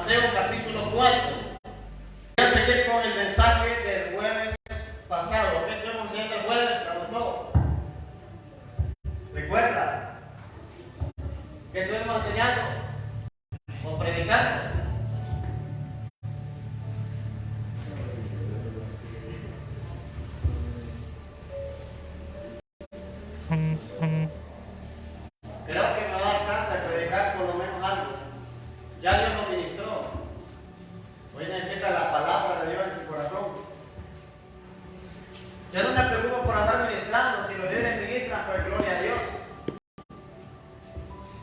Mateo capítulo 4. Voy a seguir con el mensaje del jueves pasado. ¿Qué estuvimos haciendo el jueves? ¿Anotó? ¿Recuerda? ¿Qué estuvimos enseñando? ¿O predicando? Creo que me va a dar chance de predicar por lo menos algo. Ya Dios lo ministró. Hoy necesita la palabra de Dios en su corazón. Yo no me preocupo por andar ministrando. Si los líderes ministran, pues gloria a Dios.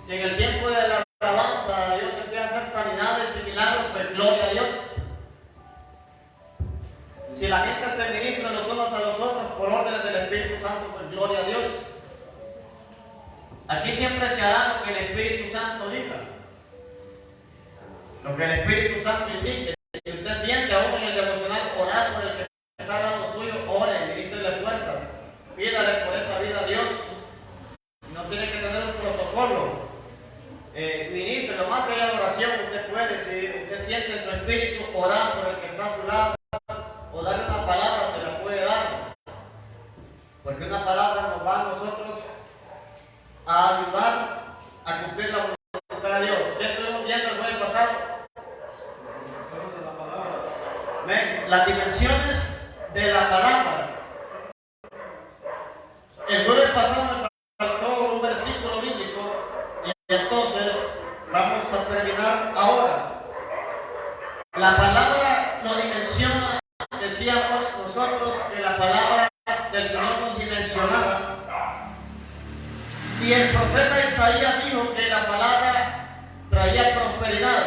Si en el tiempo de la alabanza Dios empieza a hacer sanidades y milagros, pues gloria a Dios. Si la gente se ministra los unos a los otros por órdenes del Espíritu Santo, pues gloria a Dios. Aquí siempre se hará lo que el Espíritu Santo diga. Lo que el Espíritu Santo indique. Si usted siente aún en el devocional orar por el que está al lado suyo, ore, ministrele fuerzas. Pídale por esa vida a Dios. No tiene que tener un protocolo. Ministre, lo más allá de oración usted puede, si usted siente en su espíritu orar por el que está a su lado o darle una palabra, se la puede dar. Porque una palabra nos va a nosotros a ayudar a cumplir la voluntad de Dios. ¿Qué estuvimos viendo el jueves pasado? Las dimensiones de la palabra. El jueves pasado me faltó un versículo bíblico y entonces vamos a terminar ahora. La palabra lo dimensiona. Decíamos nosotros que la palabra del Señor nos dimensionaba. Y el profeta Isaías dijo que la palabra traía prosperidad.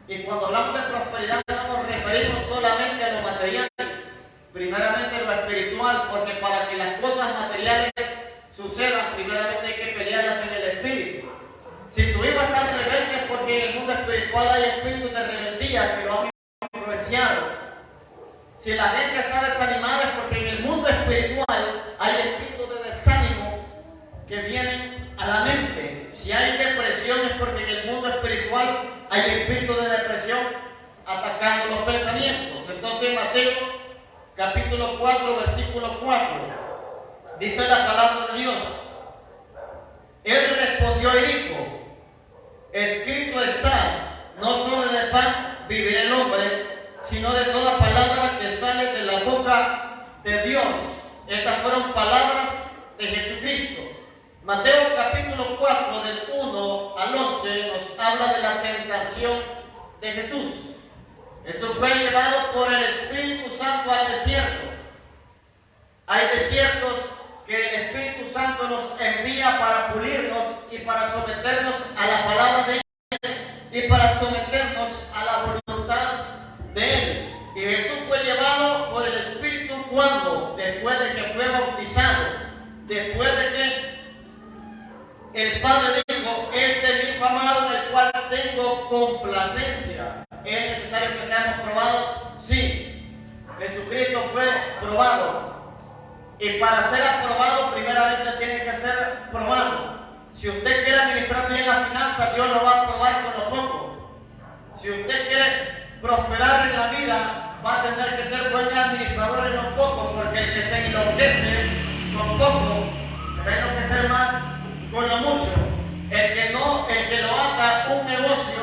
Y cuando hablamos de prosperidad no nos referimos solamente a lo material, primeramente a lo espiritual, porque para que las cosas materiales sucedan, primeramente hay que pelearlas en el espíritu. Si su hijo está rebelde es porque en el mundo espiritual hay espíritus de rebeldía que lo han influenciado. Si la gente está desanimada es porque en el mundo espiritual hay espíritus de desánimo que vienen a la mente. Si hay depresión es porque en el mundo espiritual hay espíritu de depresión atacando los pensamientos. Entonces Mateo capítulo 4 versículo 4 dice la palabra de Dios. Él respondió y dijo: escrito está, no solo de pan vivirá el hombre, sino de toda palabra que sale de la boca de Dios. Estas fueron palabras de Jesucristo. Mateo capítulo 4 del 1 al 11 nos habla de la tentación de Jesús. Jesús fue llevado por el Espíritu Santo al desierto. Hay desiertos que el Espíritu Santo nos envía para pulirnos y para someternos a la palabra de Él y para someternos a la voluntad de Él. Y Jesús fue llevado por el Espíritu cuando, después de que fue bautizado, después de que el Padre dijo: este es mi Hijo amado en el cual tengo complacencia. ¿Es necesario que seamos probados? Sí. Jesucristo fue probado. Y para ser aprobado, primeramente tiene que ser probado. Si usted quiere administrar bien las finanzas, Dios lo va a probar con lo poco. Si usted quiere prosperar en la vida, va a tener que ser buen administrador en lo poco, porque el que se enloquece con poco, se va a enloquecer más con lo mucho. El que lo ata un negocio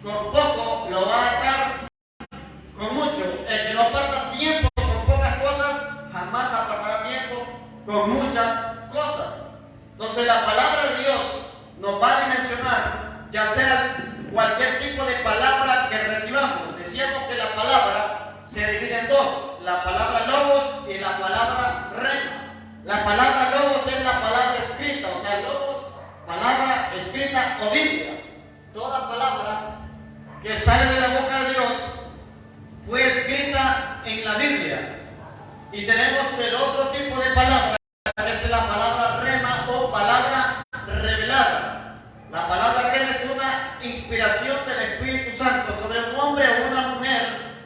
con poco, lo va a atar con mucho. El que no aparta tiempo con pocas cosas, jamás apartará tiempo con muchas cosas. Entonces la palabra de Dios nos va a dimensionar, ya sea cualquier tipo de palabra que recibamos. Decíamos que la palabra se divide en dos: la palabra logos y la palabra rema. La palabra logos es la palabra escrita, o sea, logos, palabra escrita o Biblia. Toda palabra que sale de la boca de Dios fue escrita en la Biblia. Y tenemos el otro tipo de palabra, que es la palabra rema o palabra revelada. La palabra rema es una inspiración del Espíritu Santo sobre un hombre o una mujer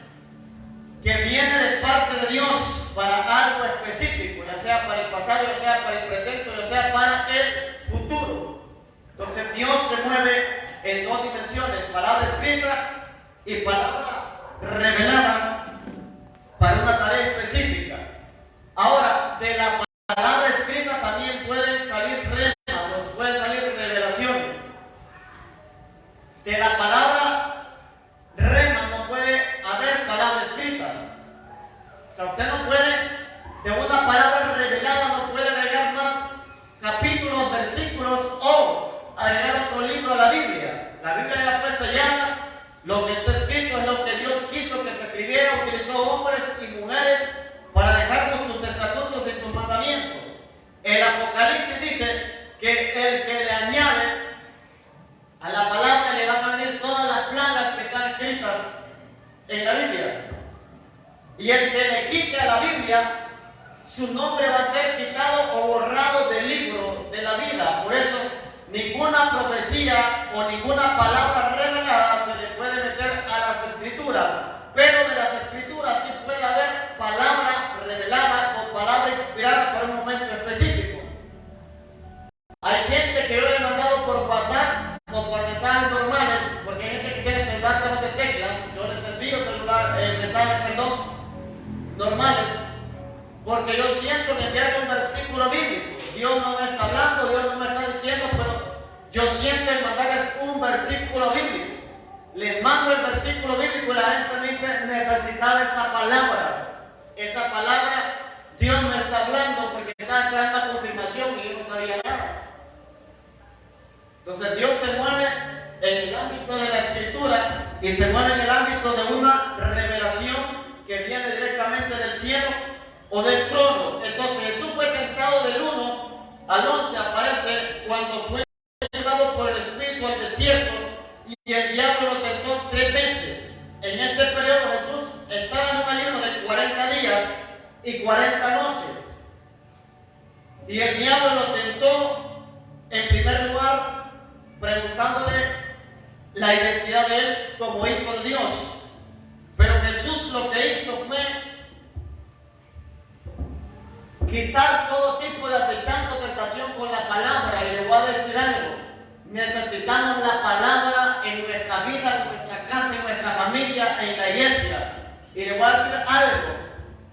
que viene de parte de Dios para algo específico, ya sea para el pasado, ya sea para el presente, ya sea para el futuro. Entonces Dios se mueve en dos dimensiones: palabra escrita y palabra revelada para una tarea específica. Ahora, de la palabra escrita también pueden salir remas, o pueden salir revelaciones. De la palabra rema no puede haber palabra escrita. O sea, usted no puede, de una palabra revelada no puede agregar más capítulos, versículos o agregar otro libro a la Biblia. La Biblia ya fue sellada, lo que está escrito es lo que Dios quiso que se escribiera, utilizó hombres y mujeres para dejarnos sus estatutos y sus mandamientos. El Apocalipsis dice que el que le añade a la palabra le van a venir todas las plagas que están escritas en la Biblia. Y el que le quite a la Biblia, su nombre va a ser quitado o borrado del libro de la vida. Por eso, ninguna profecía o ninguna palabra revelada se le puede meter a las escrituras. Pero de las escrituras sí puede haber palabra revelada o palabra inspirada para un momento específico. Hay gente que yo le he mandado por WhatsApp o por mensajes normales, porque hay gente que tiene celular de teclas. Yo les envío mensajes, normales, porque yo siento que enviarle un versículo bíblico. Dios no me está hablando, Dios no me está diciendo, pero yo siento en mandarles un versículo bíblico. Les mando el versículo bíblico y la gente me dice, necesitaba esa palabra. Esa palabra, Dios me está hablando porque está esperando confirmación y yo no sabía nada. Entonces Dios se mueve en el ámbito de la escritura y se mueve en el ámbito de una revelación que viene directamente del cielo o del trono. Entonces Jesús fue tentado del 1 al 11, aparece cuando fue llevado por el Espíritu al desierto y el diablo lo tentó 3 veces. En este periodo Jesús estaba en un ayuno de 40 días y 40 noches. Y el diablo lo tentó en primer lugar preguntándole la identidad de él como hijo de Dios. Pero Jesús lo que hizo fue quitar todo tipo de acechanza o tentación con la palabra. Y le voy a decir algo: necesitamos la palabra en nuestra vida, en nuestra casa, en nuestra familia, en la iglesia. Y le voy a decir algo: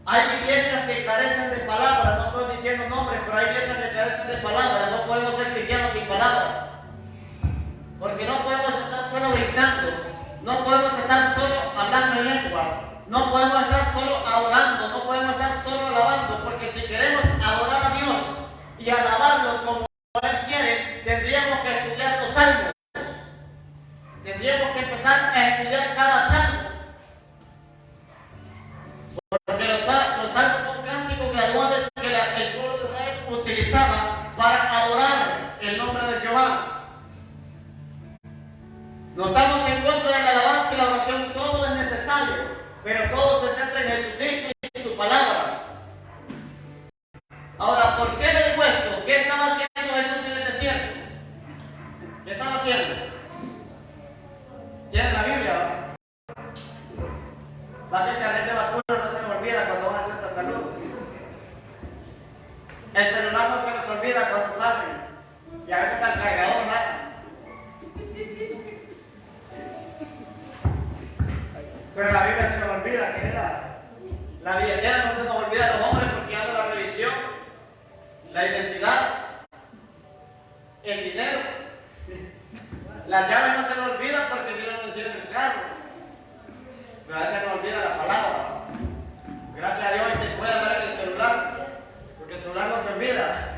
hay iglesias que carecen de palabra. No estoy diciendo nombres, pero hay iglesias que carecen de palabra. No podemos ser cristianos sin palabra, porque no podemos estar solo gritando, no podemos estar solo hablando en lenguas, no podemos estar solo adorando, no podemos estar solo alabando, porque si queremos adorar a Dios y alabarlo como Él quiere, tendríamos que estudiar los salmos, tendríamos que empezar a estudiar cada salmo, porque los salmos son cánticos graduales que el pueblo de Israel utilizaba para adorar el nombre de Jehová. No estamos en contra de la alabanza y la oración, todo es necesario, pero todo se centra en Jesucristo y su palabra. Ahora, ¿por qué le digo esto? ¿Qué estaba haciendo Jesús en el desierto? ¿Qué estaba haciendo? ¿Tienen la Biblia? Va que el carnet de vacuna no se me olvida cuando van a hacer la salud. El celular no se les olvida cuando salen. Y a veces está el cargador, ¿verdad? Pero la Biblia se nos olvida, ¿quién era? La billetera no se nos olvida a los hombres porque anda la revisión, la identidad, el dinero. Las llaves no se nos olvidan porque si no nos hicieron el carro. Pero a veces nos olvida la palabra. Gracias a Dios se puede dar en el celular, porque el celular no se olvida.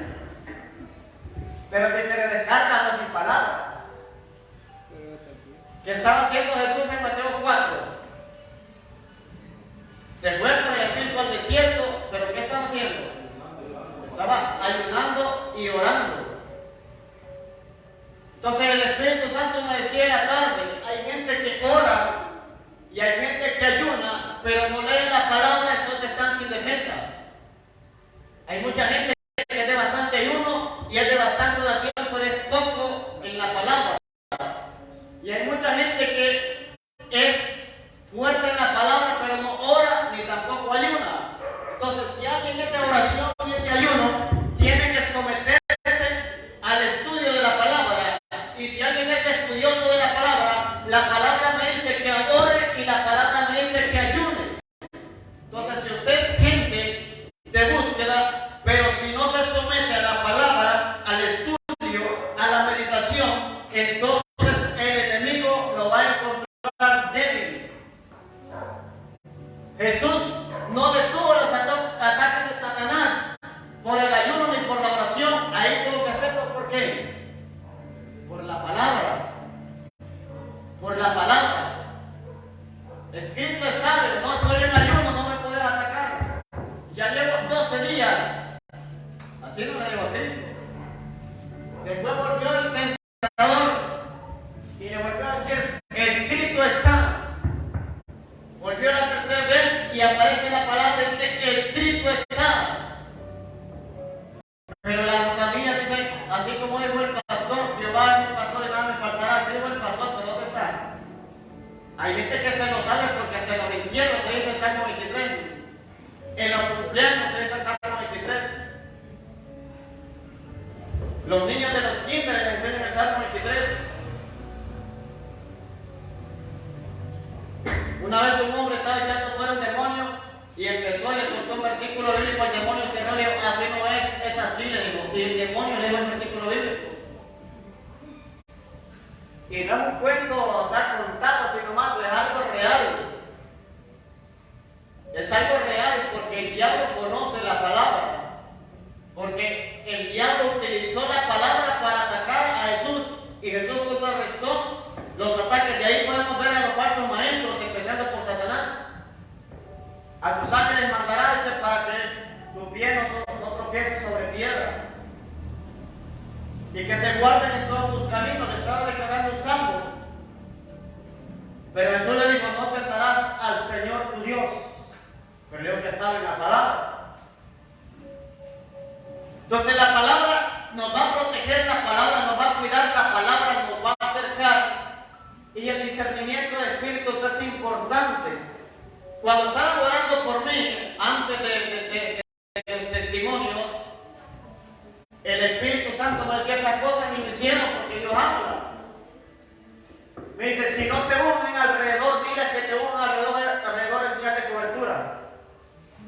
Pero si se le descarga, anda sin palabra. ¿Qué estaba haciendo Jesús en Mateo 4? Se fue con el Espíritu al desierto, pero ¿qué estaba haciendo? Estaba ayunando y orando. Entonces el Espíritu Santo me decía en la tarde, hay gente que ora y hay gente que ayuna, pero no leen la palabra, entonces están sin defensa. Hay mucha gente que es de bastante ayuno y es de bastante oración, pero es poco en la palabra. Y hay mucha gente que es fuerte en la palabra, pero no ora ni tampoco ayuna. Entonces, si alguien es de oración y es de ayuno, tiene que someterse al estudio de la palabra. Y si alguien es estudioso de la palabra me dice que adore Jesús no detuvo los ataques de Satanás por el ayuno ni por la oración. Ahí tuvo que hacerlo. ¿Por qué? Por la palabra. Por la palabra. Escrito está, no estoy en ayuno, no me puedes atacar. Ya llevo 12 días. Así no me dijo Cristo. Después volvió el tentador y le volvió a decir, escrito está. Volvió la tercera vez y aparece la palabra y dice, escrito está. Pero la familia dice, así como dijo el pastor, Jehová es mi pastor y nada me faltará. Así dijo el pastor, pero ¿dónde está? Hay gente que se lo sabe porque hasta en los entierros se dice el Salmo 23. En los cumpleaños se dice el Salmo 23. Los niños de los kinder les enseñan el Salmo 23. Una vez un hombre estaba echando fuera un demonio y empezó y le soltó un versículo bíblico al demonio, cerró y le dijo, así no es así, le dijo. Y el demonio le dijo el versículo bíblico. Y no es un cuento, o sea, contado, sino más, es algo real. Es algo real porque el diablo conoce la palabra. Porque el diablo utilizó la palabra para atacar a Jesús y Jesús contrarrestó los ataques. De ahí podemos ver a los falsos maestros, empezando por Satanás. A sus ángeles mandará, dice, para que tu pie no tropiece sobre piedra. Y que te guarden en todos tus caminos. Le estaba declarando un salmo. Pero Jesús le dijo, no tentarás al Señor tu Dios. Pero le dijo que estaba en la palabra. Entonces la palabra nos va a proteger, la palabra nos va a cuidar, la palabra nos va a acercar. Y el discernimiento de espíritus es importante. Cuando estaban orando por mí, antes de los testimonios, el Espíritu Santo me decía estas cosas y me hicieron porque Dios habla. Me dice, si no te unen alrededor, diles que te unan alrededor de señal de cobertura.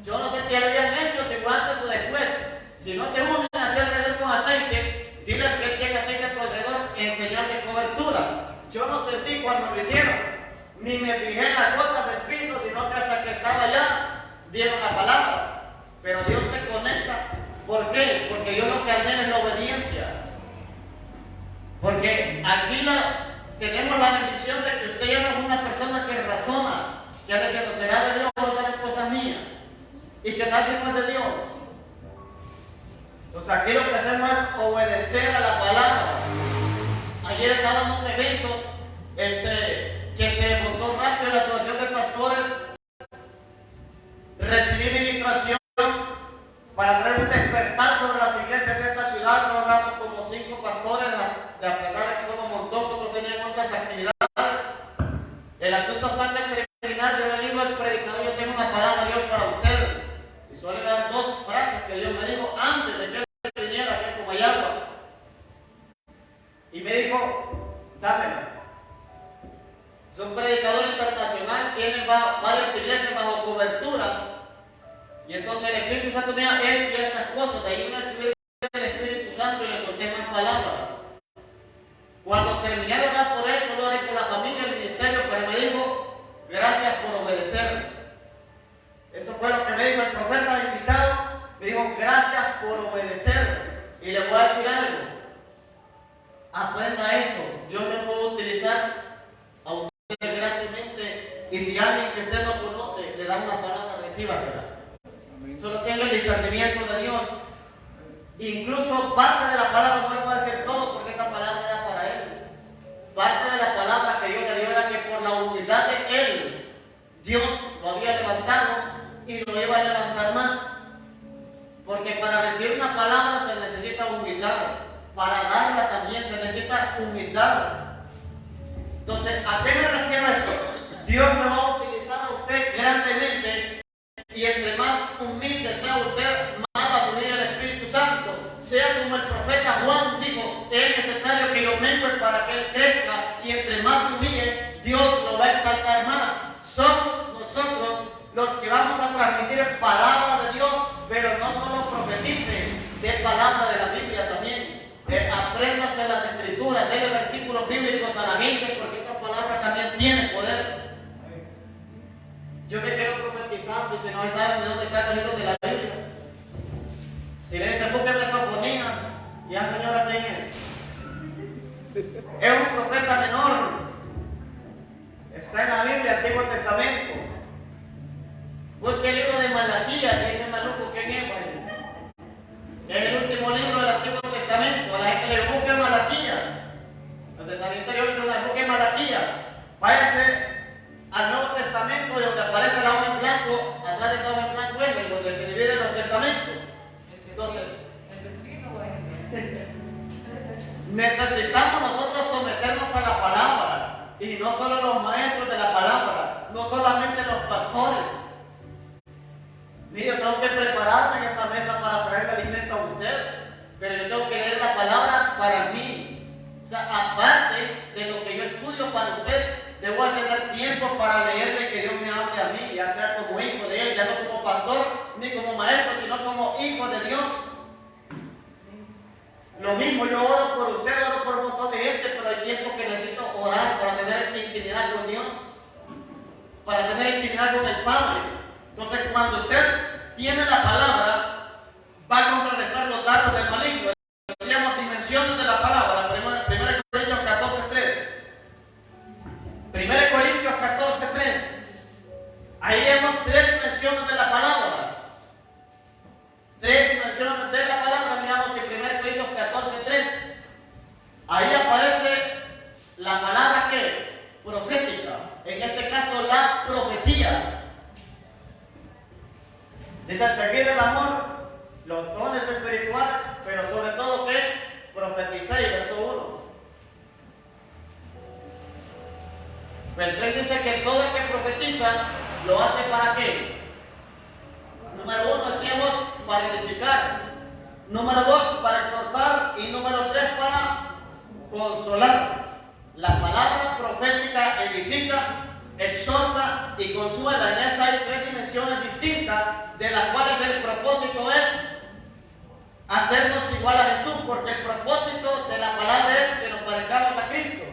Yo no sé si lo habían hecho, si fue antes o después. Si no te unen hacia alrededor con aceite, diles que echen aceite a tu alrededor en señal de cobertura. Yo no sentí cuando lo hicieron, ni me fijé en las cosas del piso, sino que hasta que estaba allá, dieron la palabra. Pero Dios se conecta. ¿Por qué? Porque Dios lo que anhela es la obediencia. Porque aquí tenemos la bendición de que usted ya no es una persona que razona, que anda diciendo, ¿será de Dios o serán cosas mías? Y que tal si no es de Dios. Entonces aquí lo que hacemos es obedecer a la palabra. Ayer estaba en un evento que se montó rápido en la asociación de pastores. Recibí ministración para traer un despertar sobre las iglesias de esta ciudad. Solo hablamos como 5 pastores, a pesar de que somos un montón, porque teníamos otras actividades. El asunto está que terminar. Yo le digo al predicador, yo tengo una palabra de Dios para ustedes. Y suele dar 2 frases que Dios me dijo antes de que él viniera aquí a Comayagua. Y me dijo, dámela. Es un predicador internacional, tiene varias iglesias bajo cobertura. Y entonces el Espíritu Santo me dijo esto y estas cosas. De ahí me fui del Espíritu Santo y le solté más palabras. Cuando terminé de hablar por él, solo oré por la familia, el ministerio, pero me dijo, gracias por obedecer. Eso fue lo que me dijo el profeta invitado. Me dijo, gracias por obedecer. Y le voy a decir algo. Aprenda eso. Dios me puede utilizar a usted grandemente. Y si alguien que usted no conoce le da una palabra, recíbasela. Solo tenga el discernimiento de Dios. Incluso parte de la palabra, no le voy a decir todo porque esa palabra era para él. Parte de la palabra que Dios le dio era que por la humildad de él, Dios lo había levantado y lo iba a levantar más. Porque para recibir una palabra se necesita humildad. Para darla también se necesita humildad. Entonces, ¿a qué me refiero a eso? Dios me va a utilizar a usted grandemente. Y entre más humilde sea usted, más va a fluir el Espíritu Santo. Sea como el profeta Juan dijo, es necesario que yo mengue para que él crezca. Y entre más humille, Dios lo va a exaltar más. Somos nosotros los que vamos a transmitir palabra de Dios, pero no solo profetice, de palabra de la Biblia también. Apréndase las escrituras, déle versículos bíblicos a la gente, porque esa palabra también tiene poder. Yo que quiero profetizar quizás dice, no saben de dónde están los libros de la Biblia. Si le dicen, búsqueme Sofonías, ya señora, ¿quién es? Es un profeta menor. Está en la Biblia, Antiguo Testamento. Busque el libro de Malaquías, y dice maluco, ¿quién es? Es el último libro del Antiguo Testamento. A la gente le busque Malaquías. Los de San Interior le busque Malaquías. Váyase al Nuevo Testamento, de donde aparece la hoja en blanco, atrás de esa hoja en blanco, donde se dividen los testamentos. Entonces, necesitamos nosotros someternos a la palabra, y no solo los maestros de la palabra, no solamente los pastores. Mire, yo tengo que prepararme en esa mesa para traerle alimento a usted, pero yo tengo que leer la palabra para mí. O sea, aparte de lo que yo estudio para usted, debo tener tiempo para leerle, que Dios me hable a mí, ya sea como hijo de Él, ya no como pastor ni como maestro, sino como hijo de Dios. Lo mismo, yo oro por usted, oro por un montón de gente, pero hay tiempo que necesito orar para tener intimidad con Dios, para tener intimidad con el Padre. Entonces, cuando usted tiene la palabra, va a contrarrestar los dardos del maligno. Decíamos dimensiones de la palabra, 1 Corintios 14:3. 1 Corintios 14:3. Ahí vemos 3 dimensiones de la palabra. 3 dimensiones de la palabra, miramos en 1 Corintios 14:3. Ahí aparece la palabra que profética, en este caso la profecía. Dice, seguir el amor, los dones espirituales, pero sobre todo que profeticéis, verso 1. El 3 dice que todo el que profetiza lo hace para qué. Número 1, decíamos, para edificar. Número 2, para exhortar. Y número 3, para consolar. La palabra profética edifica, exhorta y consuela. En esa hay 3 dimensiones distintas, de las cuales el propósito es hacernos igual a Jesús, porque el propósito de la palabra es que nos parezcamos a Cristo.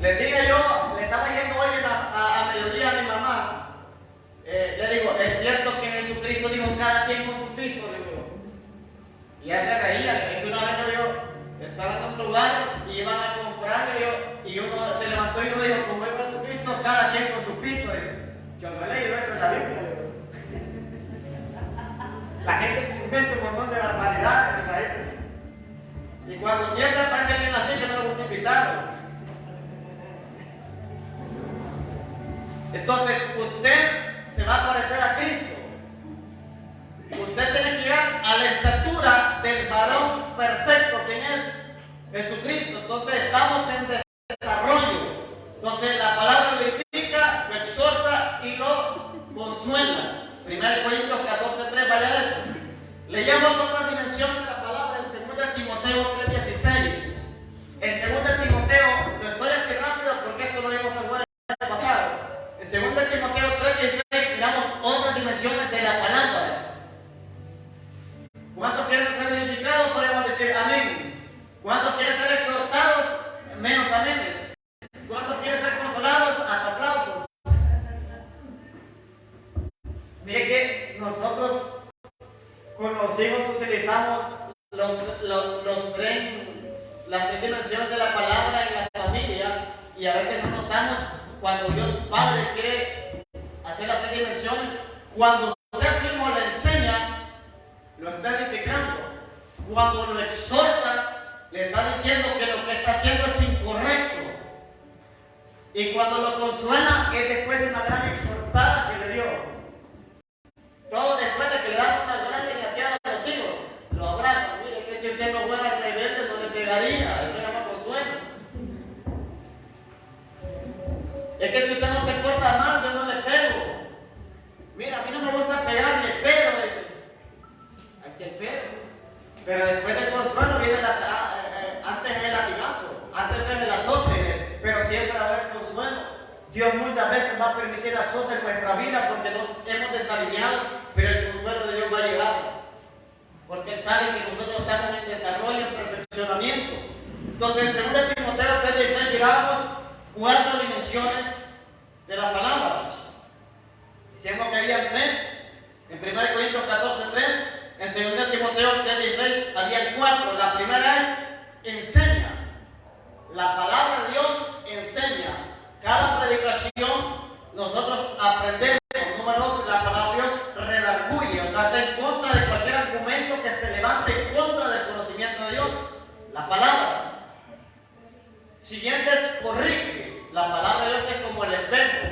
Les dije yo, le estaba yendo hoy a mediodía a mi mamá, le digo, es cierto que Jesucristo dijo cada quien con su Cristo, le digo. Y ella se reía, es que una vez le digo, estaban en un lugar y iban a comprar, y uno se levantó y uno dijo, como es Jesucristo, cada quien con su Cristo. Yo no he leído eso en la Biblia. La gente se inventa un montón de barbaridades, ¿sabes? Y cuando siempre aparece alguien así, que no le gusta invitarlo. Entonces, usted se va a parecer a Cristo. Usted tiene que llegar a la estatura del varón perfecto, quien es Jesucristo. Entonces, estamos en desarrollo. Entonces, la palabra lo edifica, lo exhorta y lo consuela. 1 Corintios 14:3, vaya eso. Leíamos otra dimensión de la palabra en 2 Timoteo 3:16. En 2 Timoteo, lo estoy así rápido porque esto lo vimos el jueves pasado. En 2 Timoteo 3:16 miramos otras dimensiones de la palabra. ¿Cuántos quieren ser edificados? Podemos decir amén. ¿Cuántos quieren ser exhortados? Menos aménes. ¿Cuántos quieren ser consolados? Hasta aplausos. Mire que nosotros con los hijos utilizamos las 3 dimensiones de la palabra en la familia, y a veces no notamos cuando Dios Padre quiere hacer las 3 dimensiones. Cuando usted mismo le enseña, lo está edificando. Cuando lo exhorta, le está diciendo que lo que está haciendo es incorrecto. Y cuando lo consuela, es después de una gran exhortada que le dio. Todo después de que le dan una gran regateada a los hijos, lo abrazan. Mire, que si usted no fuera rebelde, no le pegaría. Eso se llama consuelo. Es que si usted no se porta mal, yo no le pego. Mira, a mí no me gusta pegarle, pero ahí está el pero. Pero después del consuelo viene antes es el latigazo, antes es el azote, pero siempre va a haber consuelo. Dios muchas veces va a permitir azote en nuestra vida porque nos hemos desalineado, pero el consuelo de Dios va a llegar. Porque Él sabe que nosotros estamos en desarrollo, en perfeccionamiento. Entonces, en 2 Timoteo 3:16 mirábamos 4 dimensiones de la palabra. Decíamos que había tres. En 1 Corintios 14:3, en 2 Timoteo 3:16, había cuatro. La primera es enseña. La palabra de Dios enseña. Cada predicación nosotros aprendemos. Número 2, la palabra de Dios redarguye, o sea, está en contra de cualquier argumento que se levante en contra del conocimiento de Dios. La palabra. Siguiente es corrige. La palabra de Dios es como el espejo.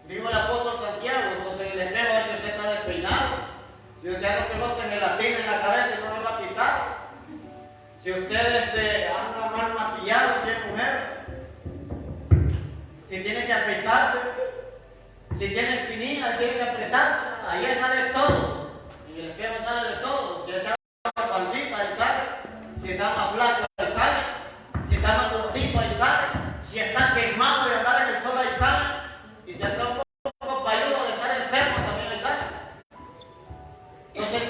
Dijo el apóstol Santiago, entonces el espejo a ver si usted está despeinado. Si usted no conoce gelatina en la cabeza, no le va a quitar. Si usted anda mal maquillado, si es mujer. Si tiene que afeitarse. Si tiene espinillas, tiene que apretarse. Ahí sale todo. En el espejo sale de todo. Si echa una pancita, ahí sale. Si está más flaco, ahí sale. Si está más gordito, ahí sale. Si está quemado de andar en el sol, ahí sale. Y si está un poco payudo de estar enfermo, también ahí sale. Entonces,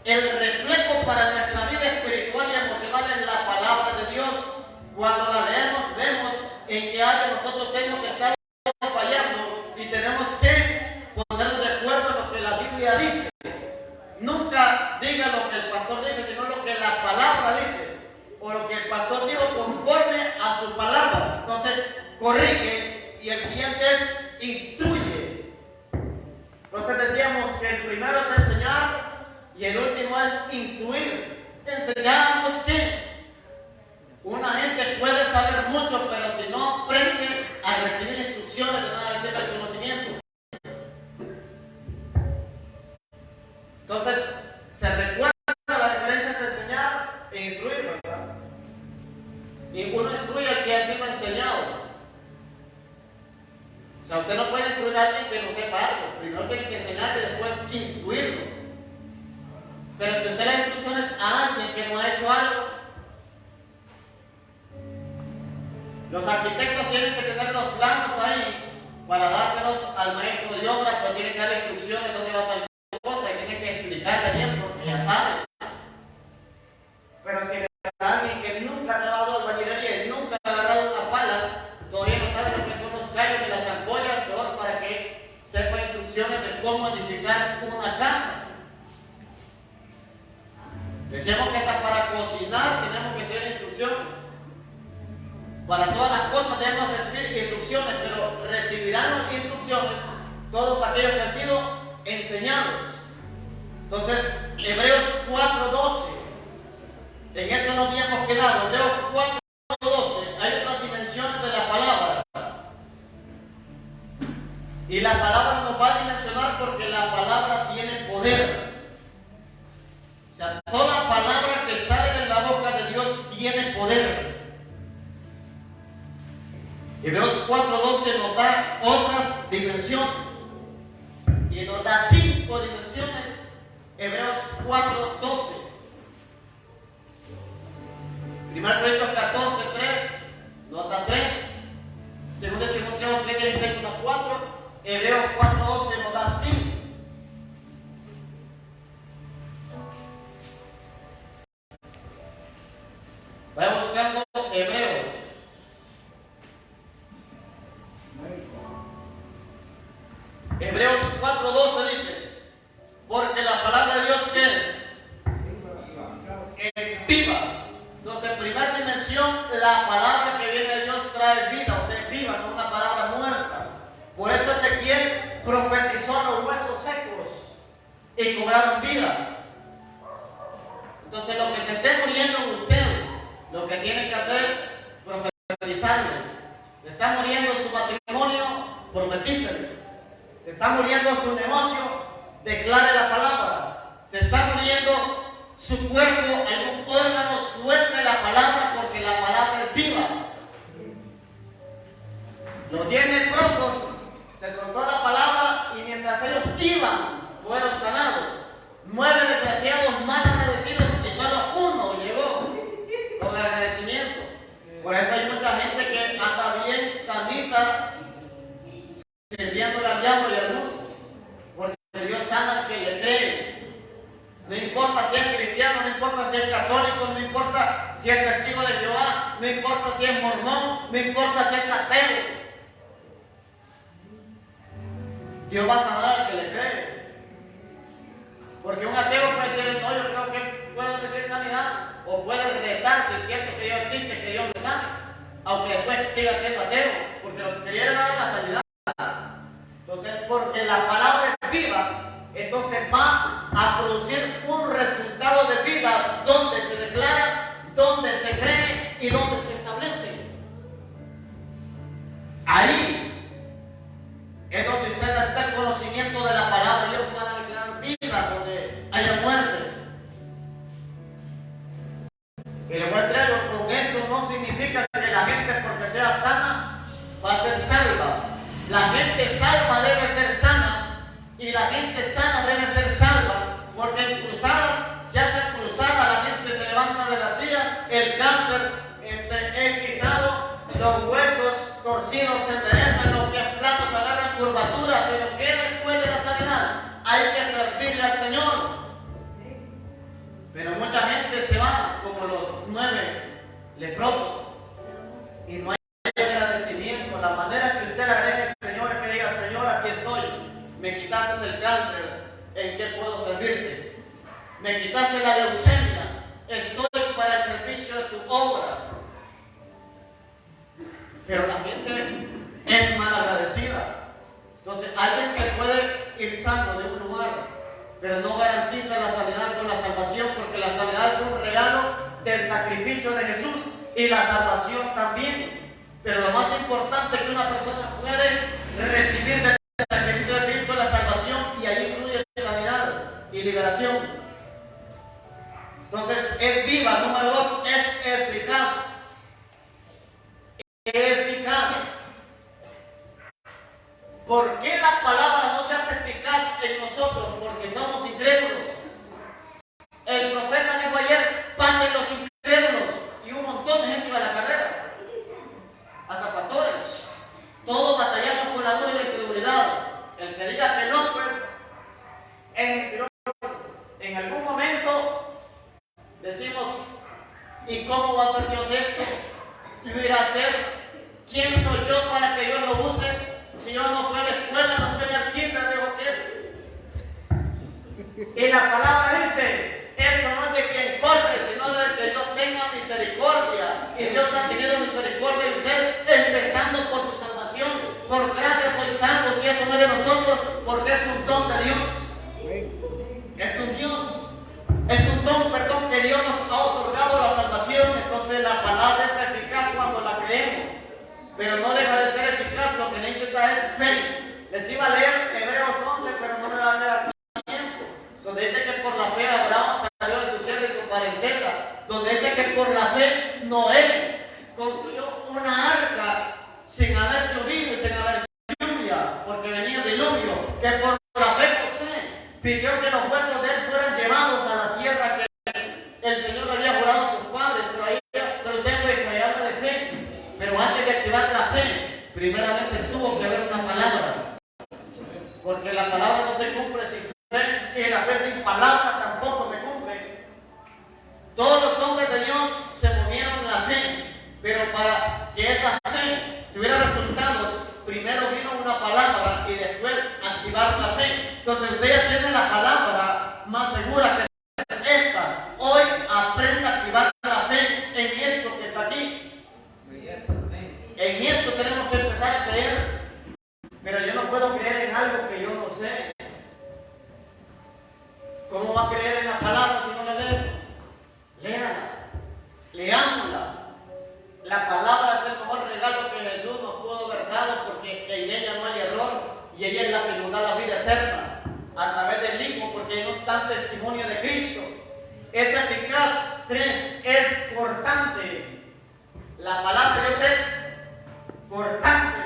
el reflejo para nuestra vida espiritual y emocional es la palabra de Dios. Cuando la leemos, vemos en qué área nosotros hemos estado fallando y tenemos que ponernos de acuerdo en lo que la Biblia dice. Nunca diga lo que el pastor dice, sino lo que la palabra dice, o lo que el pastor dijo conforme a su palabra. Entonces, corrige, y el siguiente es instruye. Entonces decíamos que el primero es enseñar y el último es instruir. Enseñamos que una gente puede saber mucho, pero si no aprende a recibir instrucciones, de nada le sirve el conocimiento. Entonces, se recuerda la diferencia entre enseñar e instruir, ¿verdad? Ninguno instruye al que ha sido enseñado. O sea, usted no puede instruir a alguien que no sepa algo. Primero tiene que enseñarle y después instruirlo. Pero si usted le da instrucciones a alguien que no ha hecho algo, los arquitectos tienen que tener los planos ahí para dárselos al maestro de obra, pero tienen que dar instrucciones dónde va tal cosa y tienen que explicarle bien porque ya sabe. Pero si le da a alguien que nunca ha trabajado albañilería y nunca ha agarrado una pala, todavía no sabe lo que son los callos y las ampollas, peor para que sepa instrucciones de cómo edificar una casa. Decíamos que hasta para cocinar tenemos que seguir instrucciones. Para todas las cosas debemos recibir instrucciones, pero recibirán las instrucciones todos aquellos que han sido enseñados. Entonces, Hebreos 4:12, en eso nos habíamos quedado. Hebreos 4:12, hay otras dimensiones de la palabra. Y la palabra nos va a dimensionar porque la palabra tiene poder. O sea, toda palabra que sale de la boca de Dios tiene poder. Hebreos 4:12 nos da otras dimensiones y nos da 5 dimensiones. Hebreos 4:12, 1 Corintios 14:3 nos da 3, 2 Timoteo 3:16 nos da 4, Hebreos 4:12 nos da 5. Vaya buscando Hebreos. Hebreos 4:12 dice, porque la palabra de Dios, ¿qué es? Es viva. Entonces, en primera dimensión, la palabra que viene de Dios trae vida, o sea, es viva, no una palabra muerta. Por eso Ezequiel profetizó los huesos secos y cobraron vida. Entonces, lo que se esté muriendo en usted, lo que tiene que hacer es profetizarle. Se está muriendo su matrimonio, profetícele. Se está muriendo su negocio, declare la palabra. Se está muriendo su cuerpo, algún órgano, suelte la palabra porque la palabra es viva. Los 10 leprosos se soltó la palabra y mientras ellos iban, fueron sanados. 9 desgraciados mal agradecidos y solo uno llegó con agradecimiento. Por eso hay mucha gente que anda bien sanita, sirviéndole al diablo y al mundo, porque Dios sana al que le cree. No importa si es cristiano, no importa si es católico, no importa si es testigo de Jehová, no importa si es mormón, no importa si es ateo. Dios va a sanar al que le cree. Porque un ateo puede decir, no, yo creo que puedo recibir sanidad, o puede retar si es cierto que Dios existe, que Dios me sane, aunque después siga siendo ateo, porque lo que quería era la sanidad. Entonces, porque la palabra es viva, entonces va a producir un resultado de vida donde se declara, donde se cree y donde se establece. Ahí es donde usted necesita el conocimiento de la palabra de Dios para declarar vida donde haya muerte. Y le voy a decir algo, con eso no significa que la gente porque sea sana va a ser salva. La gente salva debe ser sana y la gente sana debe ser salva, porque en cruzadas se hace cruzada, la gente se levanta de la silla, el cáncer es quitado, los huesos torcidos se enderezan, los pies planos agarran curvatura, pero ¿qué después de la sanidad? Hay que servirle al Señor. Pero mucha gente se va como los 9 leprosos y no hay agradecimiento. La manera que usted le agradezca al Señor es que diga, Señor, aquí estoy, me quitaste el cáncer, ¿en qué puedo servirte? Me quitaste la leucemia, estoy para el servicio de tu obra. Pero la gente es mal agradecida. Entonces alguien se puede ir sano de un lugar, pero no garantiza la sanidad con la salvación, porque la sanidad es un regalo del sacrificio de Jesús y la salvación también. Pero lo más importante que una persona puede recibir del sacrificio de Cristo es la salvación, y ahí incluye sanidad y liberación. Entonces es viva. Número 2, es eficaz. Eficaz. ¿Por qué la palabra no se hace eficaz en nosotros? Porque somos incrédulos. El profeta dijo ayer, pasen los incrédulos, y un montón de gente iba a la carrera, hasta pastores. Todos batallamos con la duda y la incredulidad. El que diga que no, pues es mentiroso. En algún momento decimos, ¿y cómo va a hacer Dios esto? ¿Lo irá a hacer? ¿Quién soy yo para que Dios lo use? Si yo no fui a la escuela, no fui al kinder, digo que. Y la palabra dice, esto no es de quien corre, sino del que Dios tenga misericordia. Y Dios ha tenido misericordia de usted, empezando por su salvación. Por gracia soy salvo, si esto no es de nosotros, porque es un don de Dios. Es un don, que Dios nos ha otorgado la salvación. Entonces la palabra es eficaz cuando la creemos, pero no deja de ser eficaz. Lo que necesita es fe. Les iba a leer Hebreos 11, pero no me va a leer tiempo, donde dice que por la fe Abraham salió de su tierra y su parentela, donde dice que por la fe Noé construyó una arca sin haber llovido y sin haber lluvia, porque venía el diluvio, que por la fe José pidió que los huesos de él fueran llevados a la tierra que el Señor le había jurado a sus padres. Pero usted puede hablar de fe, pero antes de activar la fe, primeramente tuvo que haber una palabra, porque la palabra no se cumple sin fe, y la fe sin palabra tampoco se cumple. Todos los hombres de Dios se movieron en la fe, pero para que esa fe tuviera resultados, primero vino una palabra y después activar la fe. Entonces usted ya tiene la palabra más segura, que es esta. Hoy aprenda a activar la fe en esto que está aquí. En esto tenemos que empezar a creer. Pero yo no puedo creer en algo que yo no sé. ¿Cómo va a creer en la palabra si no la leemos? Léala, leámosla. La palabra es el mejor regalo que Jesús nos pudo haber dado, porque en ella no hay error, y ella es la que nos da la vida eterna a través del Hijo, porque nos da testimonio de Cristo. Es eficaz. 3, es cortante. La palabra de Dios es cortante.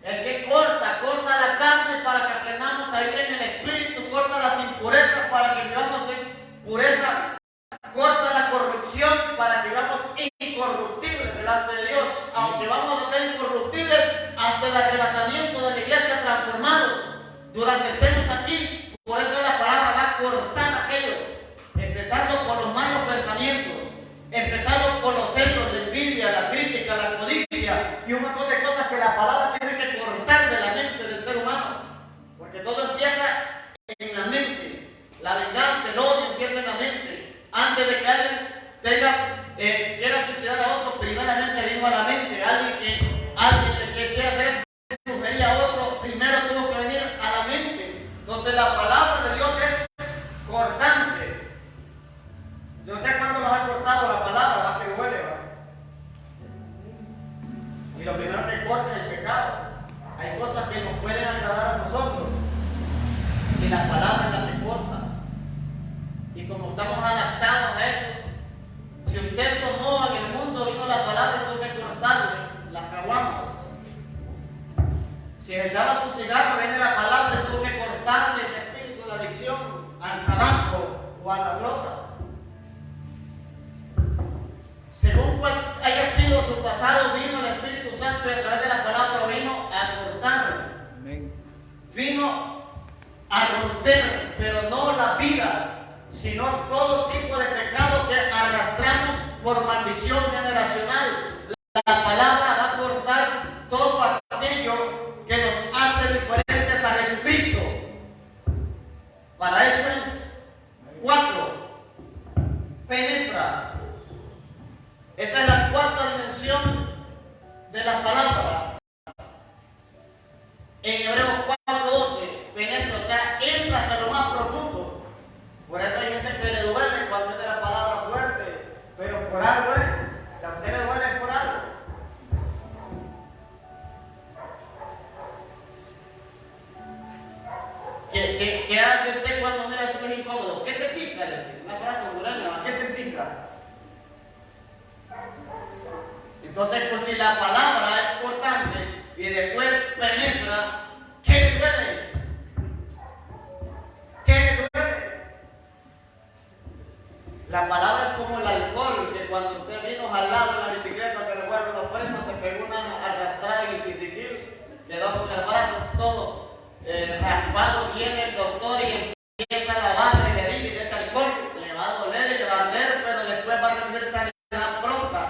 El que corta la carne para que aprendamos a ir en el Espíritu, corta las impurezas para que vivamos en pureza, corta la corrupción para que vivamos incorruptibles delante de Dios, aunque vamos a ser incorruptibles hasta el arrebatamiento de la iglesia, transformados durante estemos aquí. Por eso la palabra va a cortar aquello, empezando por los malos pensamientos, empezando por los celos, la envidia, la crítica, la codicia y un montón de cosas que la palabra tiene que cortar de la mente del ser humano. alguien le quisiera hacer brujería a otro, primero tuvo que venir a la mente. Entonces la palabra de Dios es cortante. Yo no sé cuándo nos ha cortado la palabra, la que duele, ¿verdad? Y lo primero que corta es el pecado. Hay cosas que nos pueden agradar a nosotros y la palabra es la que corta. Y como estamos adaptados a eso, si usted tomó en el mundo, vino la palabra, tuvo que cortarle las caguamas. Si echaba su cigarro, viene la palabra, tuvo que cortarle ese espíritu de adicción al tabaco o a la droga. Según cual haya sido su pasado, vino el Espíritu Santo y a través de la palabra vino a cortar. Amén. Vino a romper, pero no la vida, sino todo tipo de pecado que arrastramos por maldición generacional. La palabra va a cortar todo aquello que nos hace diferentes a Jesucristo. Para eso es 4. Penetra. Esa es la cuarta dimensión de la palabra. En Hebreos 4:12, penetra, o sea, entra hasta lo más profundo. Por eso hay gente que le duele cuando es de la palabra fuerte, pero por algo es. Si a usted le duele es por algo. ¿Qué hace usted cuando mira eso que es incómodo? ¿Qué te pica? Una frase hondureña, ¿qué te pica? Entonces, pues si la palabra es cortante y después penetra, ¿qué le duele? ¿Qué le duele? La palabra es como el alcohol, que cuando usted vino jalado en la bicicleta, se le fueron los frenos, se pegó una arrastrada en el biciquil, quedó con el brazo todo raspado, viene el doctor y empieza a lavarle la herida y le echa alcohol, le va a doler y le va a arder, pero después va a recibir sanidad pronta.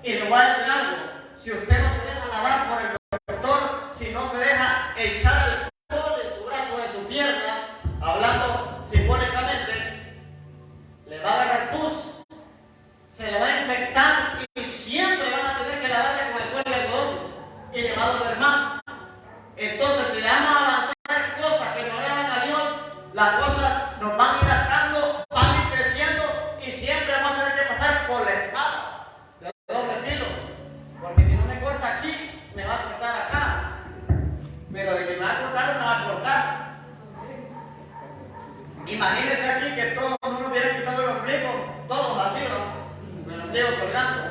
Y le voy a decir algo, si usted no se deja lavar por el doctor, si no se deja echar alcohol en su brazo o en su pierna, hablando simbólicamente, le va a agarrar pus, se le va a infectar y siempre van a tener que lavarle con alcohol y algodón y le va a doler más. Entonces, si le vamos a avanzar cosas que no agradan a Dios, las cosas nos van a ir atando, van a ir creciendo y siempre vamos a tener que pasar por la espada. Doble filo, porque si no me corta aquí, me va a cortar acá, pero de que me va a cortar, me va a cortar. Imagínense aquí que todos nos hubieran quitado el ombligo, todos así, ¿no? Con el ombligo colgando.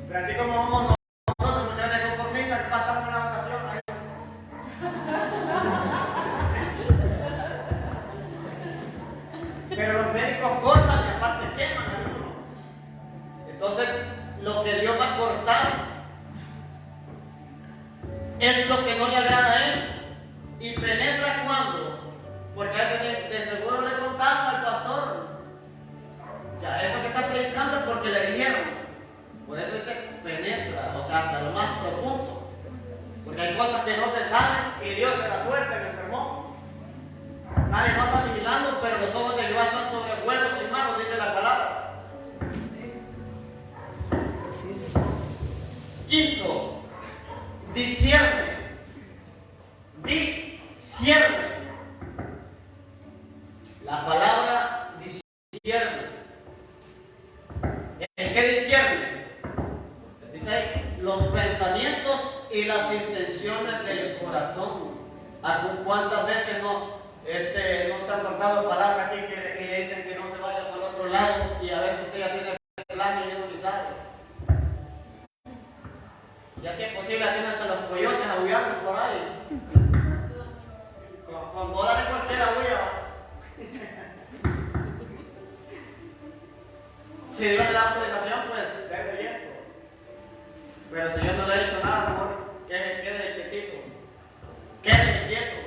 Pero así como vamos nosotros, muchas veces conformistas, que pasamos una ocasión. Pero los médicos cortan y aparte queman algunos. Entonces, lo que Dios va a cortar es lo que no le agrada a Él. Y penetra cuando, porque a eso de seguro le contaron al pastor. Ya, eso que está predicando es porque le dijeron. Por eso dice penetra, o sea, hasta lo más profundo. Porque hay cosas que no se saben y Dios se las suelta en el sermón. Nadie no está vigilando, pero los ojos de Jehová están sobre huevos y manos, dice la palabra. Quinto, discierne. Discierne. La palabra discierne. ¿En qué discierne? Dice ahí, los pensamientos y las intenciones del corazón. ¿Cuántas veces no se han soltado palabras aquí que dicen que no se vaya por el otro lado y a veces usted ya tiene planes y no lo sabe? Y así es posible, tiene hasta los coyotes aullando por ahí. Con bola de cualquier aullo. Si Dios le da autorización, pues déle viento. Pero si yo no le he dicho nada, amor, quede quietito. Quede quieto.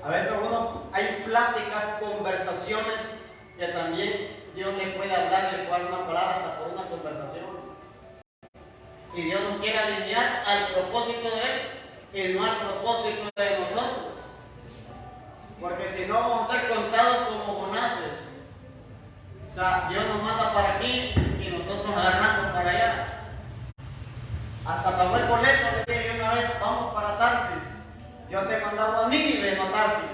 A veces hay pláticas, conversaciones que también Dios le puede hablar y le puede dar una palabra hasta por una conversación. Y Dios nos quiere alinear al propósito de Él y no al propósito de nosotros. Porque si no vamos a ser contados como Jonases. O sea, Dios nos manda para aquí y nosotros agarramos para allá. Hasta pagó el boleto, le dije una vez, vamos para Tarsis. Yo te he mandado a Nínive, no a Tarsis.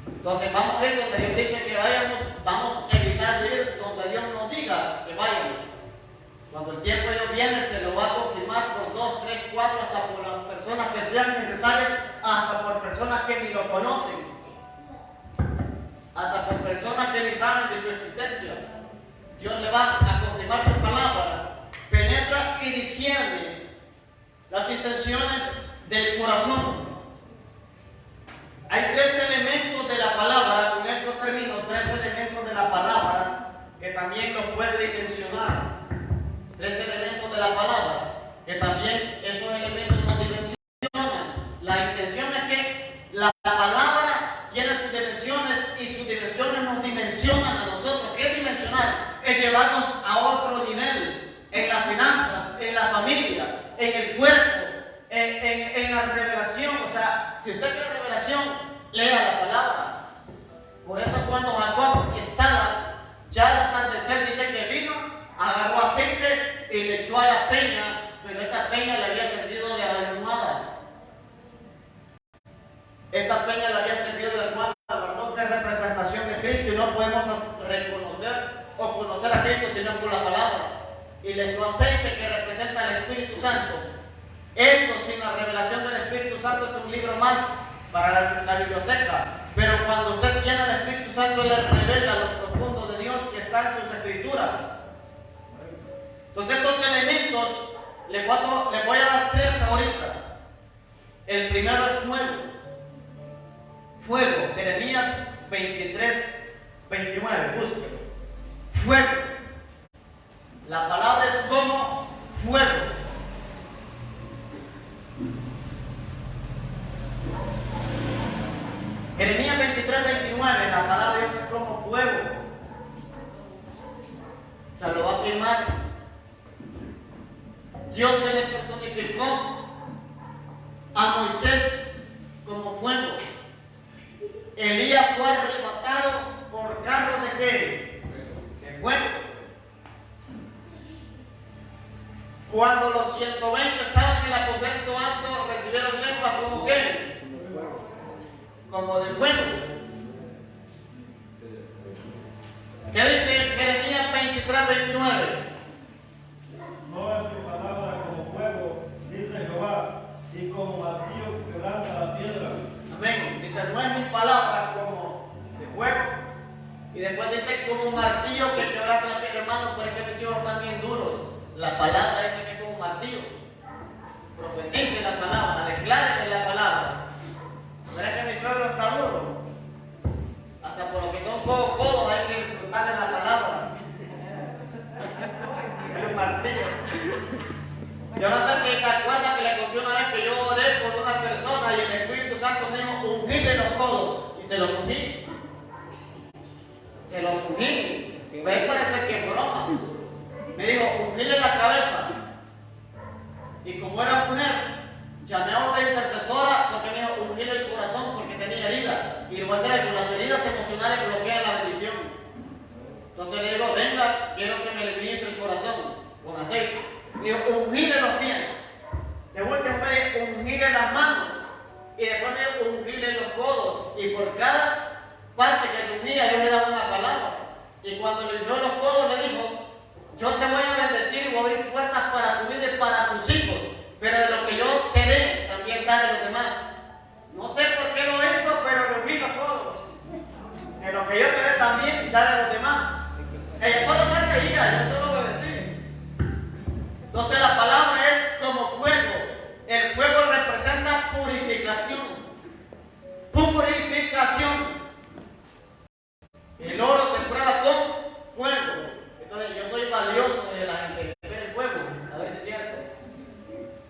Entonces vamos a ir donde Dios dice que vayamos, vamos a evitar de ir donde Dios nos diga que vayamos. Cuando el tiempo de Dios viene, se lo va a confirmar por 2, 3, 4, hasta por las personas que sean necesarias, hasta por personas que ni lo conocen, hasta por personas que ni saben de su existencia. Dios le va a confirmar su palabra, penetra y discierne las intenciones del corazón. Hay 3 elementos de la palabra, con esto termino, 3 elementos de la palabra que también nos puede dimensionar. 3 elementos de la palabra que también esos elementos nos dimensionan. La intención es que la palabra tiene sus dimensiones y sus dimensiones nos dimensionan a nosotros. ¿Qué es dimensionar? Es llevarnos a otro nivel en las finanzas, en la familia, en el cuerpo, en la revelación. O sea, si usted quiere revelación, lea la palabra. Por eso cuando Jacob estaba ya al atardecer, dice que vino, agarró aceite y le echó a la peña, pero esa peña le había servido de almohada. Esa peña le había servido de almohada, porque es representación de Cristo y no podemos reconocer o conocer a Cristo sino por la palabra. Y le echó aceite que representa el Espíritu Santo. Esto, sin la revelación del Espíritu Santo, es un libro más para la biblioteca. Pero cuando usted tiene al Espíritu Santo, le revela lo profundo de Dios que está en sus escrituras. Entonces, estos elementos, les voy a dar 3 ahorita. El primero es fuego. Fuego, Jeremías 23, 29, búsquelo. Fuego. La palabra es como fuego. Jeremías 23, 29, la palabra de Dios es como fuego. Se lo va a quemar. Dios se le personificó a Moisés como fuego. Elías fue arrebatado por carros de ¿qué? De fuego. Cuando los 120 estaban en el aposento alto, recibieron lenguas como ¿qué? Como de fuego. ¿Qué dice Jeremías 23, 29? No es mi palabra como fuego, dice Jehová, y como martillo que quebranta la piedra. Amén. Dice, no es mi palabra como de fuego. Y después dice, como martillo que quebranta la piedra. Hermanos, por eso mis hijos están bien duros. La palabra dice que es como un martillo. Profetice la palabra, declare la palabra. ¿Verdad que mi suegro está duro? Hasta por lo que son codos hay que disfrutarle la palabra. Es un martillo. Yo no sé si se acuerda que le conté una vez que yo oré por una persona y el Espíritu Santo me dijo ungirle los codos. Y se los ungí. Se los ungí. Y me parece que es broma. Me dijo ungirle la cabeza. Y como era mujer, llamé a otra intercesora porque me dijo ungirle el corazón porque tenía heridas. Y le voy a hacer que las heridas emocionales bloquean la bendición. Entonces le digo, venga, quiero que me le ministre el corazón con aceite. Me dijo, ungirle los pies. De vuelta me dijo, ungirle las manos. Y después me dijo, ungirle los codos. Y por cada parte que se ungía, yo le daba una palabra. Y cuando le dio los codos, le dijo, yo te voy a bendecir, voy a abrir puertas para tu vida y para tus hijos. Pero de lo que yo te dé, también dale a los demás. No sé por qué lo hizo, pero le ungí los codos. De lo que yo te dé también, dale a los demás. Ella solo se reía, yo solo obedecí. Entonces la palabra es como fuego. El fuego representa purificación. Purificación. El oro se prueba con fuego. Entonces yo soy valioso de la gente que ve el fuego. A ver si es cierto.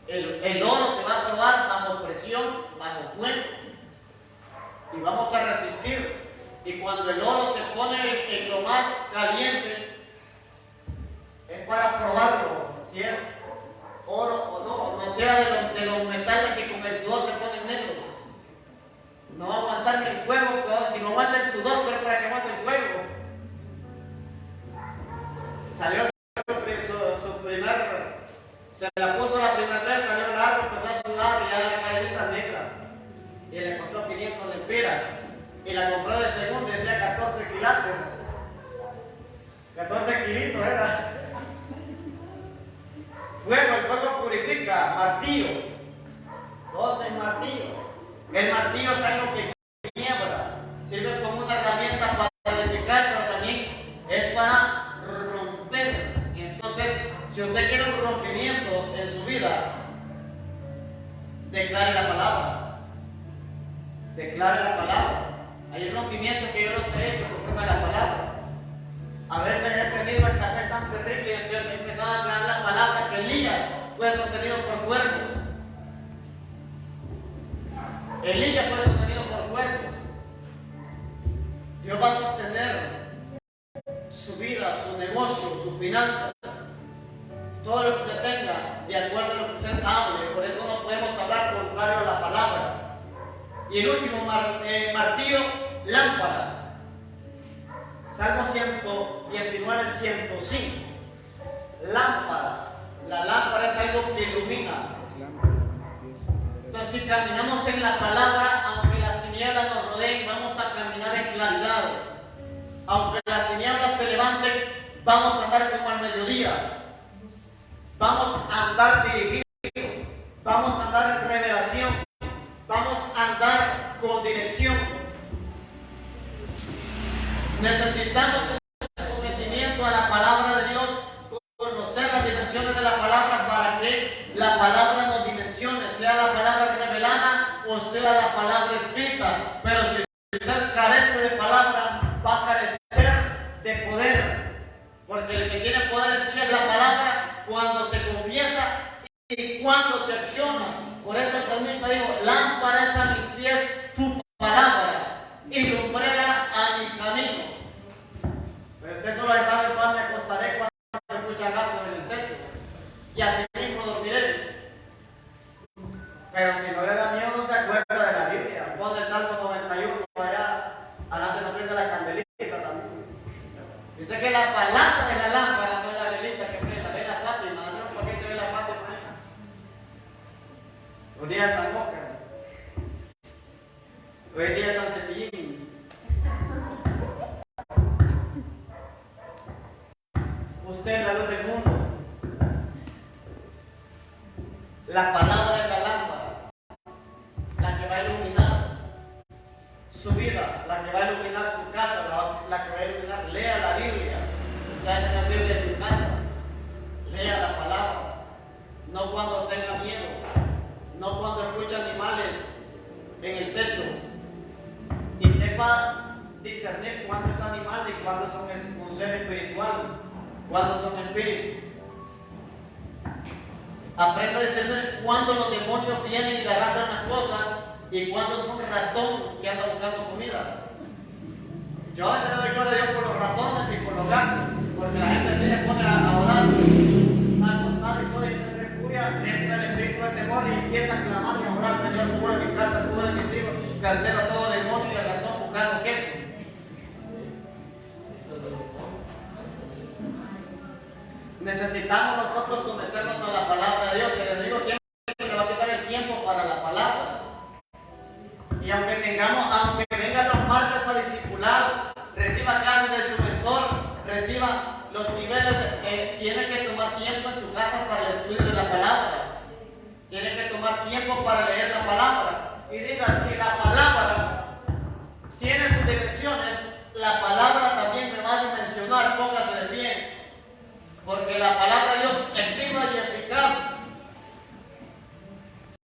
El oro se va a probar bajo presión, bajo fuego. Y vamos a resistir. Y cuando el oro se pone en lo más caliente, es para probarlo, si es oro o no, no sea de los metales que con el sudor se ponen negros. No va a aguantar ni el fuego, pero si no aguanta el sudor, pero para que aguante el fuego. Salió su primer Se la puso la primera vez, salió largo, empezó a sudar y ya la cadenita negra. Y le costó 500 lempiras. Y la compró de segundo y decía 14 quilates. 14 kilitos era. Fuego, el fuego purifica. Martillo. 12 martillo. El martillo es algo que quiebra. Sirve como una herramienta para edificar, pero también es para romper. Y entonces, si usted quiere un rompimiento en su vida, declare la palabra. Declare la palabra. Hay rompimientos que yo los he hecho conforme a la palabra. A veces he tenido escasez tan terrible y he empezado a declarar la palabra que Elías fue sostenido por cuervos. Elías fue sostenido por cuervos. Dios va a sostener su vida, su negocio, sus finanzas, todo lo que usted tenga, de acuerdo a lo que usted hable. Por eso no podemos hablar contrario a la palabra. Y el último martillo, lámpara. Salmo 119, 105. Lámpara. La lámpara es algo que ilumina. Entonces, si caminamos en la palabra, aunque las tinieblas nos rodeen, vamos a caminar en claridad. Aunque las tinieblas se levanten, vamos a andar como al mediodía. Vamos a andar dirigidos. Vamos a andar en revelación. Vamos a andar con dirección. Necesitamos un sometimiento a la palabra de Dios, conocer las dimensiones de la palabra para que la palabra nos dimensione, sea la palabra revelada o sea la palabra escrita. Pero si usted carece de palabra, va a carecer de poder. Porque el que tiene poder es la palabra cuando se confiesa y cuando se acciona. Por eso también te digo, lámpara es a mis pies tu palabra y lumbrera a mi camino. Pero usted solo sabe cuándo me acostaré cuando escucha gato en el techo. Y así mismo dormiré. Pero si no le da miedo, no se acuerda de la Biblia. Pone el Salmo 91 allá, adelante no prende la candelita también. Dice que la palabra es la lámpara, no es la velita que prende, ve la Fátima, ¿no? ¿Por qué te ve la Fátima? Hoy día es San Oscar. Hoy día es San Cepillín. Usted es la luz del mundo. La palabra es la lámpara, la que va a iluminar su vida, la que va a iluminar su casa, la que va a iluminar. Lea la Biblia. Usted tiene la Biblia en su casa. Lea la palabra. No cuando tenga miedo. No cuando escuche animales en el techo. Y sepa discernir cuándo es animal y cuándo son un ser espiritual, cuándo son espíritus. Aprenda a discernir cuándo los demonios vienen y le arrastran las cosas y cuándo son ratón que anda buscando comida. Yo a veces le doy gloria a Dios por los ratones y por los gatos, porque la gente se le pone a orar, a acostar y todo, y empieza a ser furia, entra el espíritu del demonio y empieza a clamar y a orar: Señor, cubre mi casa, cubre mis hijos, cancela todo demonio y el ratón buscando queso. Necesitamos nosotros someternos a la palabra de Dios. El enemigo siempre nos va a quitar el tiempo para la palabra. Y aunque vengan los martes a discipular, reciba clases de su mentor, reciba los niveles, tiene que tomar tiempo en su casa para el estudio de la palabra. Tiene que tomar tiempo para leer la palabra. Y diga, si la palabra tiene sus dimensiones, la palabra también me va a dimensionar. Póngase de pie. Porque la palabra